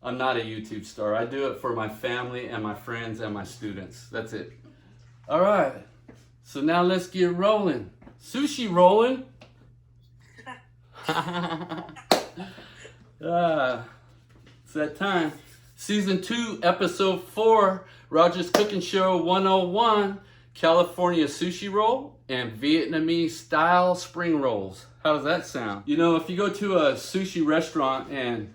I'm not a YouTube star. I do it for my family and my friends and my students. That's it. All right. So now let's get rolling. Sushi rolling. It's that time. Season 2, Episode 4, Roger's Cooking Show 101, California Sushi Roll and Vietnamese style spring rolls. How does that sound? You know, if you go to a sushi restaurant and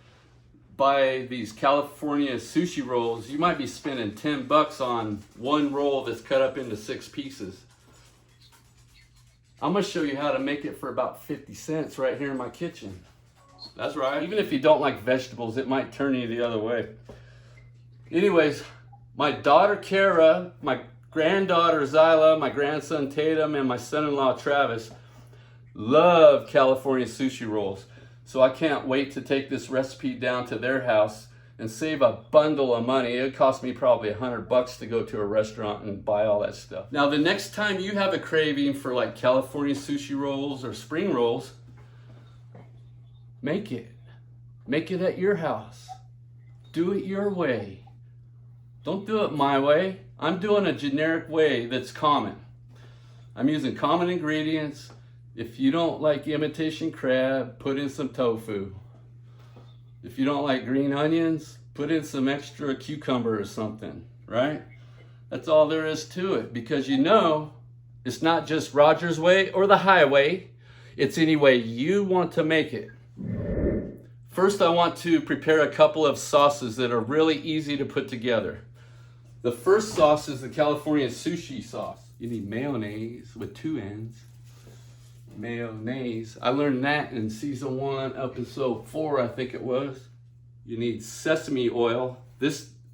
buy these California sushi rolls, you might be spending $10 on one roll that's cut up into 6 pieces. I'm gonna show you how to make it for about 50 cents right here in my kitchen. That's right. Even if you don't like vegetables, it might turn you the other way. Anyways, my daughter Kara, my granddaughter Zyla, my grandson Tatum, and my son-in-law Travis love California sushi rolls. So I can't wait to take this recipe down to their house and save a bundle of money. It cost me probably $100 to go to a restaurant and buy all that stuff. Now, the next time you have a craving for like California sushi rolls or spring rolls, make it. Make it at your house. Do it your way. Don't do it my way. I'm doing a generic way that's common. I'm using common ingredients. If you don't like imitation crab, put in some tofu. If you don't like green onions, put in some extra cucumber or something, right? That's all there is to it, because you know it's not just Roger's way or the highway. It's any way you want to make it. First, I want to prepare a couple of sauces that are really easy to put together. The first sauce is the California sushi sauce. You need mayonnaise with 2 N's. Mayonnaise. I learned that in season 1, episode 4, I think it was. You need sesame oil.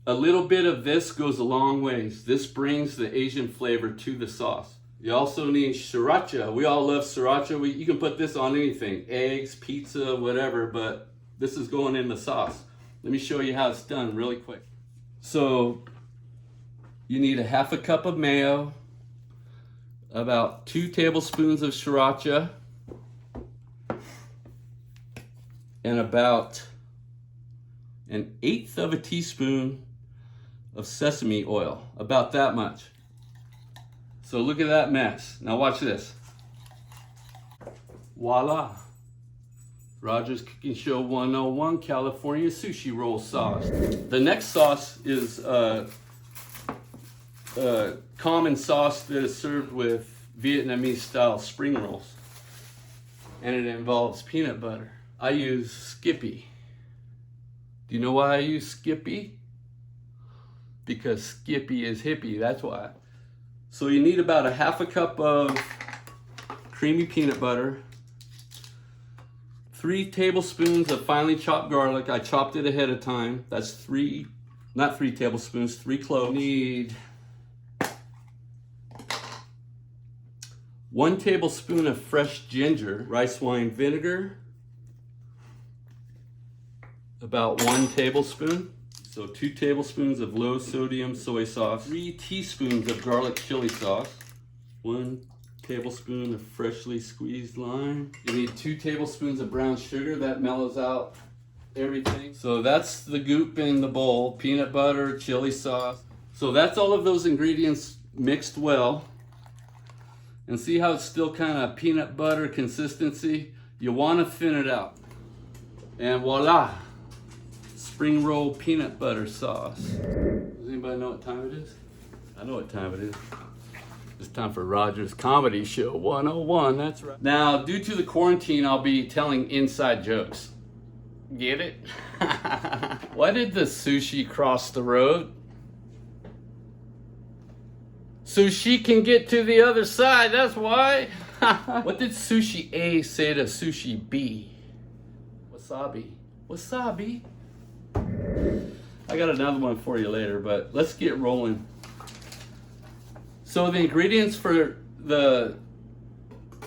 A little bit of this goes a long ways. This brings the Asian flavor to the sauce. You also need sriracha. We all love sriracha. You can put this on anything, eggs, pizza, whatever, but this is going in the sauce. Let me show you how it's done really quick. So you need a 1/2 cup of mayo, about 2 tablespoons of sriracha, and about 1/8 of a teaspoon of sesame oil, about that much. So look at that mess. Now watch this. Voila. Roger's Cooking Show 101 California Sushi Roll sauce. The next sauce is a common sauce that is served with Vietnamese style spring rolls. And it involves peanut butter. I use Skippy. Do you know why I use Skippy? Because Skippy is hippie, that's why. So you need about a 1/2 cup of creamy peanut butter, 3 tablespoons of finely chopped garlic. I chopped it ahead of time. That's 3, not 3 tablespoons, 3 cloves. Need 1 tablespoon of fresh ginger, rice wine vinegar, about 1 tablespoon. So 2 tablespoons of low sodium soy sauce, 3 teaspoons of garlic chili sauce, 1 tablespoon of freshly squeezed lime. You need 2 tablespoons of brown sugar. That mellows out everything. So that's the goop in the bowl, peanut butter, chili sauce. So that's all of those ingredients mixed well. And see how it's still kind of peanut butter consistency? You want to thin it out. And voila, spring roll peanut butter sauce. Does anybody know what time it is? I know what time it is. It's time for Roger's Comedy Show 101, that's right. Now, due to the quarantine, I'll be telling inside jokes. Get it? Why did the sushi cross the road? So she can get to the other side, that's why. What did sushi A say to sushi B? Wasabi. Wasabi? I got another one for you later, but let's get rolling. So the ingredients for the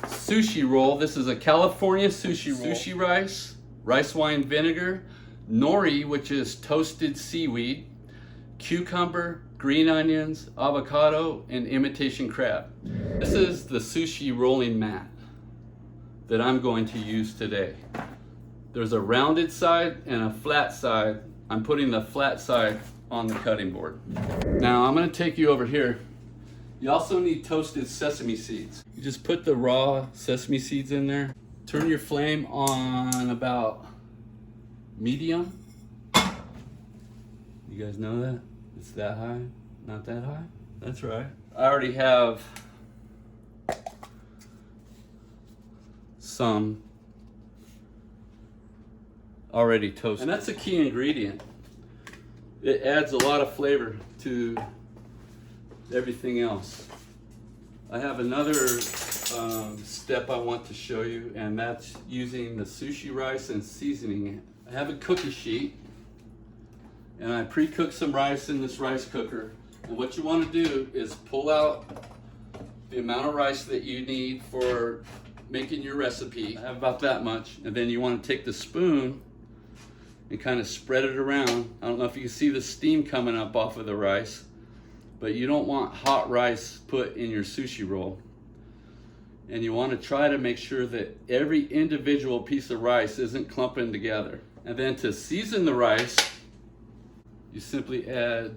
sushi roll, this is a California sushi roll. Sushi rice, rice wine vinegar, nori, which is toasted seaweed, cucumber, green onions, avocado, and imitation crab. This is the sushi rolling mat that I'm going to use today. There's a rounded side and a flat side I'm putting the flat side on the cutting board. Now I'm going to take you over here. You also need toasted sesame seeds. You just put the raw sesame seeds in there. Turn your flame on about medium. You guys know that? It's that high? Not that high? That's right. I already have some already toasted. And that's a key ingredient. It adds a lot of flavor to everything else. I have another step I want to show you, and that's using the sushi rice and seasoning it. I have a cookie sheet, and I pre-cooked some rice in this rice cooker. And what you want to do is pull out the amount of rice that you need for making your recipe. I have about that much. And then you want to take the spoon and kind of spread it around. I don't know if you can see the steam coming up off of the rice, but you don't want hot rice put in your sushi roll. And you want to try to make sure that every individual piece of rice isn't clumping together. And then to season the rice, you simply add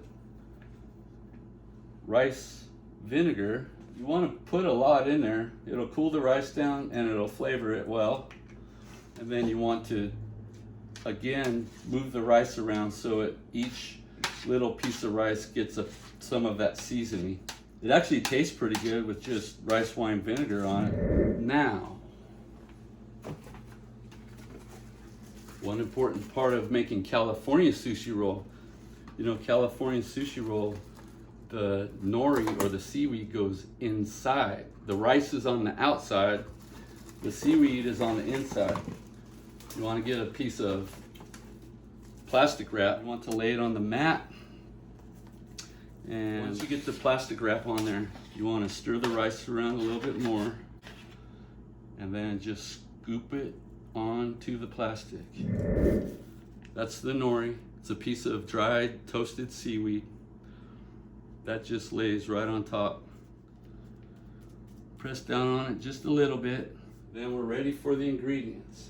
rice vinegar. You want to put a lot in there. It'll cool the rice down and it'll flavor it well. And then you want to, again, move the rice around so each little piece of rice gets some of that seasoning. It actually tastes pretty good with just rice wine vinegar on it. Now, one important part of making California sushi roll. You know, California sushi roll, the nori or the seaweed goes inside. The rice is on the outside, the seaweed is on the inside. You want to get a piece of plastic wrap. You want to lay it on the mat. And once you get the plastic wrap on there, you want to stir the rice around a little bit more. And then just scoop it onto the plastic. That's the nori. It's a piece of dried toasted seaweed. That just lays right on top. Press down on it just a little bit. Then we're ready for the ingredients.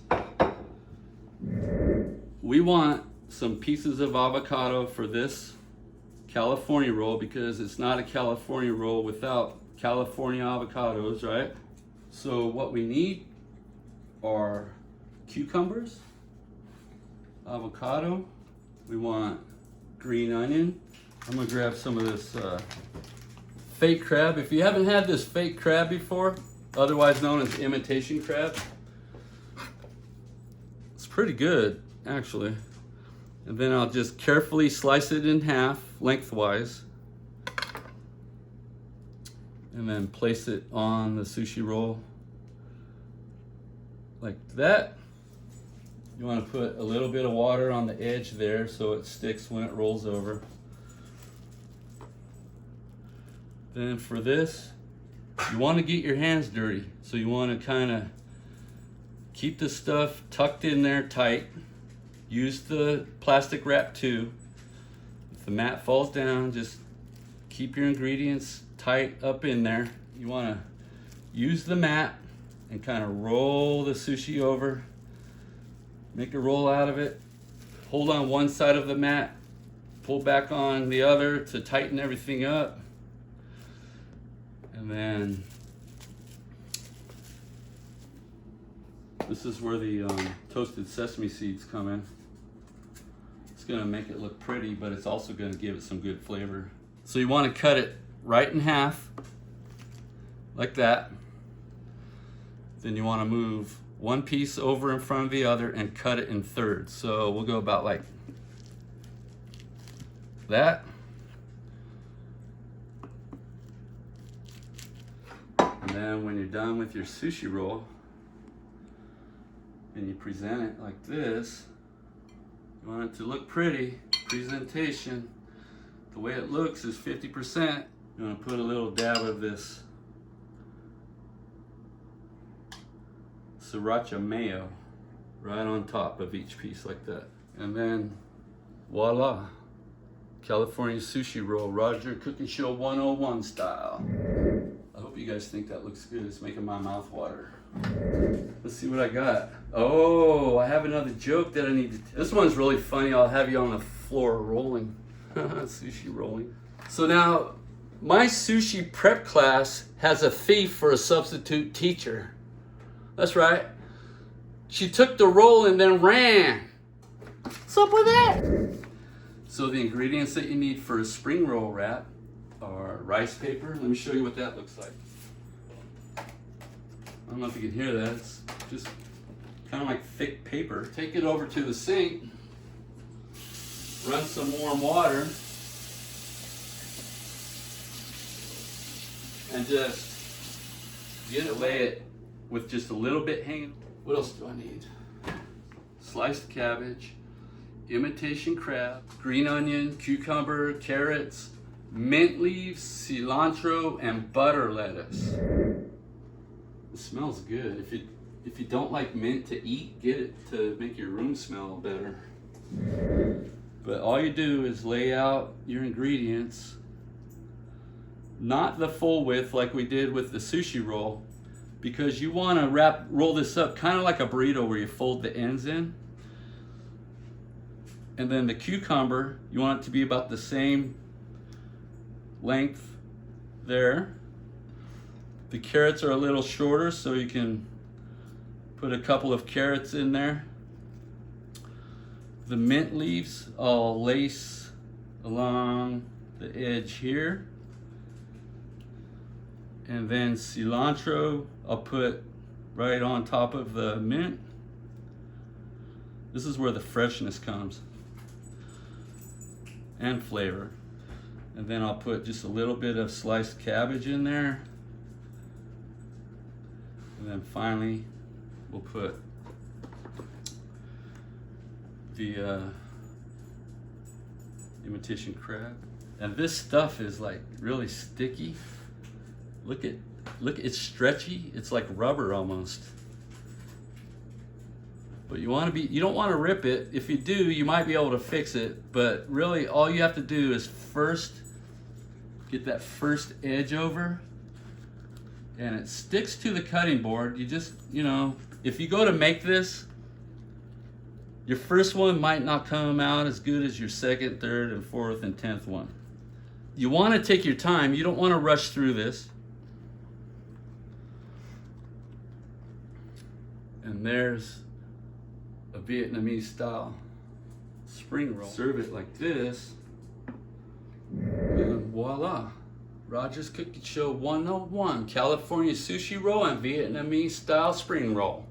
We want some pieces of avocado for this California roll because it's not a California roll without California avocados, right? So what we need are cucumbers, avocado, we want green onion. I'm gonna grab some of this fake crab. If you haven't had this fake crab before, otherwise known as imitation crab, it's pretty good, actually. And then I'll just carefully slice it in half, lengthwise, and then place it on the sushi roll like that. You want to put a little bit of water on the edge there so it sticks when it rolls over. Then for this, you want to get your hands dirty. So you want to kind of keep the stuff tucked in there tight. Use the plastic wrap too. If the mat falls down, just keep your ingredients tight up in there. You want to use the mat and kind of roll the sushi over. Make a roll out of it. Hold on one side of the mat, pull back on the other to tighten everything up. And then this is where the toasted sesame seeds come in. It's gonna make it look pretty, but it's also gonna give it some good flavor. So you wanna cut it right in half, like that. Then you wanna move one piece over in front of the other and cut it in thirds. So we'll go about like that. And then when you're done with your sushi roll and you present it like this, you want it to look pretty. Presentation, the way it looks is 50%. You want to put a little dab of this sriracha mayo right on top of each piece like that. And then voila, California sushi roll, Roger Cooking Show 101 style. I hope you guys think that looks good. It's making my mouth water. Let's see what I got. Oh, I have another joke that I need to. This one's really funny. I'll have you on the floor rolling. Sushi rolling. So now, my sushi prep class has a thief for a substitute teacher. That's right. She took the roll and then ran. What's up with that? So the ingredients that you need for a spring roll wrap are rice paper. Let me show you what that looks like. I don't know if you can hear that. It's just kind of like thick paper. Take it over to the sink. Run some warm water. And just lay it with just a little bit hanging. What else do I need? Sliced cabbage, imitation crab, green onion, cucumber, carrots, mint leaves, cilantro, and butter lettuce. It smells good. If you don't like mint to eat, get it to make your room smell better. But all you do is lay out your ingredients, not the full width like we did with the sushi roll, because you want to roll this up kind of like a burrito where you fold the ends in. And then the cucumber, you want it to be about the same length there. The carrots are a little shorter, so you can put a couple of carrots in there. The mint leaves, I'll lace along the edge here. And then cilantro, I'll put right on top of the mint. This is where the freshness comes and flavor. And then I'll put just a little bit of sliced cabbage in there. And then finally, we'll put the imitation crab. And this stuff is like really sticky. Look, it's stretchy. It's like rubber almost. But you don't want to rip it. If you do, you might be able to fix it. But really, all you have to do is first get that first edge over, and it sticks to the cutting board. You just, if you go to make this, your first one might not come out as good as your second, third, and fourth, and 10th one. You want to take your time. You don't want to rush through this. And there's a Vietnamese style spring roll. Serve it like this, and voila. Roger's Cookie Show 101, California sushi roll and Vietnamese style spring roll.